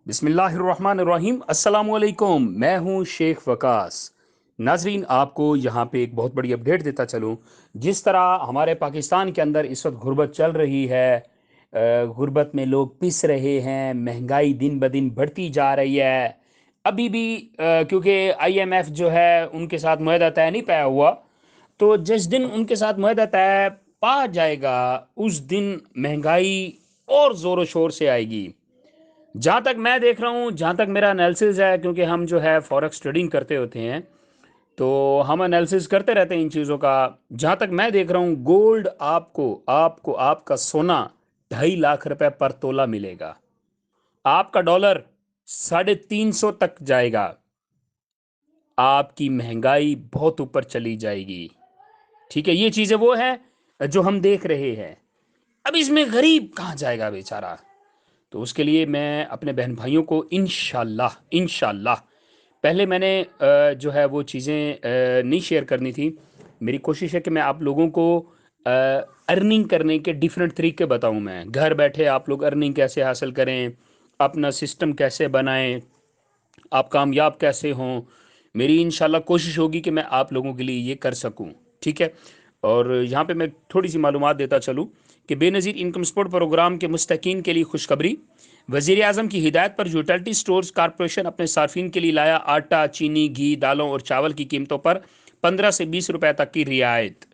बिस्मिल्लाहिर्रहमानिर्रहीम अस्सलाम वालेकुम। मैं हूं शेख वकास। नाजरीन, आपको यहाँ पे एक बहुत बड़ी अपडेट देता चलूं। जिस तरह हमारे पाकिस्तान के अंदर इस वक्त गुर्बत चल रही है, गुर्बत में लोग पिस रहे हैं, महंगाई दिन ब दिन बढ़ती जा रही है। अभी भी क्योंकि आईएमएफ जो है उनके साथ मुआहदा तय नहीं पाया हुआ, तो जिस दिन उनके साथ मुआहदा तय पा जाएगा उस दिन महंगाई और ज़ोरों शोर से आएगी। जहाँ तक मैं देख रहा हूँ, जहाँ तक मेरा एनालिसिस है, क्योंकि हम जो है फॉरेक्स ट्रेडिंग करते होते हैं, तो हम एनालिसिस करते रहते हैं इन चीज़ों का। जहाँ तक मैं देख रहा हूँ, गोल्ड आपको आपको आपका सोना 2.5 लाख रुपए पर तोला मिलेगा। आपका डॉलर 350 तक जाएगा। आपकी महंगाई बहुत ऊपर चली जाएगी। ठीक है, ये चीज़ें वो है जो हम देख रहे हैं। अब इसमें गरीब कहाँ जाएगा बेचारा? तो उसके लिए मैं अपने बहन भाइयों को इंशाल्लाह इंशाल्लाह, पहले मैंने जो है वो चीज़ें नहीं शेयर करनी थी। मेरी कोशिश है कि मैं आप लोगों को अर्निंग करने के डिफरेंट तरीके बताऊं। मैं घर बैठे आप लोग अर्निंग कैसे हासिल करें, अपना सिस्टम कैसे बनाएं, आप कामयाब कैसे हों। मेरी इंशाल्लाह कोशिश होगी कि मैं आप लोगों के लिए ये कर सकूं। ठीक है। और यहाँ पे मैं थोड़ी सी मालूमात देता चलूँ कि बेनज़ीर इनकम सपोर्ट प्रोग्राम के मुस्तकीन के लिए खुशखबरी। वज़ीर आज़म की हिदायत पर यूटिलिटी स्टोर्स कॉरपोरेशन अपने सार्फिन के लिए लाया आटा, चीनी, घी, दालों और चावल की कीमतों पर 15 से 20 रुपए तक की रियायत।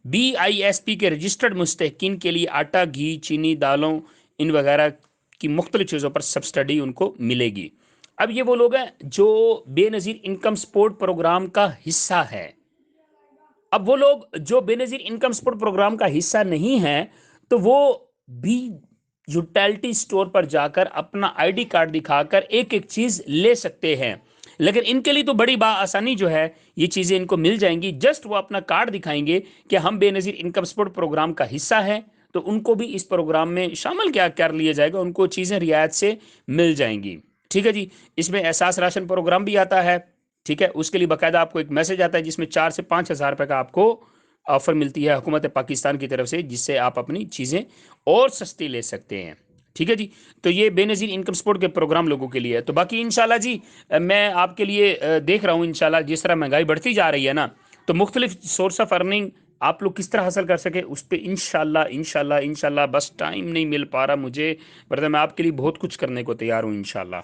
BISP के रजिस्टर्ड मुस्तकीन के लिए आटा, घी, चीनी, दालों इन वगैरह की मुख्तलिफ चीज़ों पर सब्सिडी उनको मिलेगी। अब ये वो लोग हैं जो बेनज़ीर इनकम सपोर्ट प्रोग्राम का हिस्सा है। अब वो लोग जो बेनज़ीर इनकम सपोर्ट प्रोग्राम का हिस्सा नहीं है, तो वो भी यूटिलिटी स्टोर पर जाकर अपना आईडी कार्ड दिखाकर एक एक चीज ले सकते हैं। लेकिन इनके लिए तो बड़ी आसानी जो है, ये चीजें इनको मिल जाएंगी। जस्ट वो अपना कार्ड दिखाएंगे कि हम बेनज़ीर इनकम सपोर्ट प्रोग्राम का हिस्सा है, तो उनको भी इस प्रोग्राम में शामिल क्या कर लिया जाएगा, उनको चीजें रियायत से मिल जाएंगी। ठीक है जी। इसमें एहसास राशन प्रोग्राम भी आता है। ठीक है, उसके लिए बाकायदा आपको एक मैसेज आता है जिसमें 4 से 5 हज़ार रुपए का आपको ऑफर मिलती है हुकूमत पाकिस्तान की तरफ से, जिससे आप अपनी चीज़ें और सस्ती ले सकते हैं। ठीक है जी। तो ये बेनज़ीर इनकम सपोर्ट के प्रोग्राम लोगों के लिए है। तो बाकी इंशाल्लाह जी, मैं आपके लिए देख रहा हूँ इंशाल्लाह, जिस तरह महंगाई बढ़ती जा रही है ना, तो मुख्तलिफ सोर्स ऑफ अर्निंग आप लोग किस तरह हासिल कर सके उस पर इंशाल्लाह इंशाल्लाह इंशाल्लाह, बस टाइम नहीं मिल पा रहा मुझे, वरना मैं आपके लिए बहुत कुछ करने को तैयार हूँ इंशाल्लाह।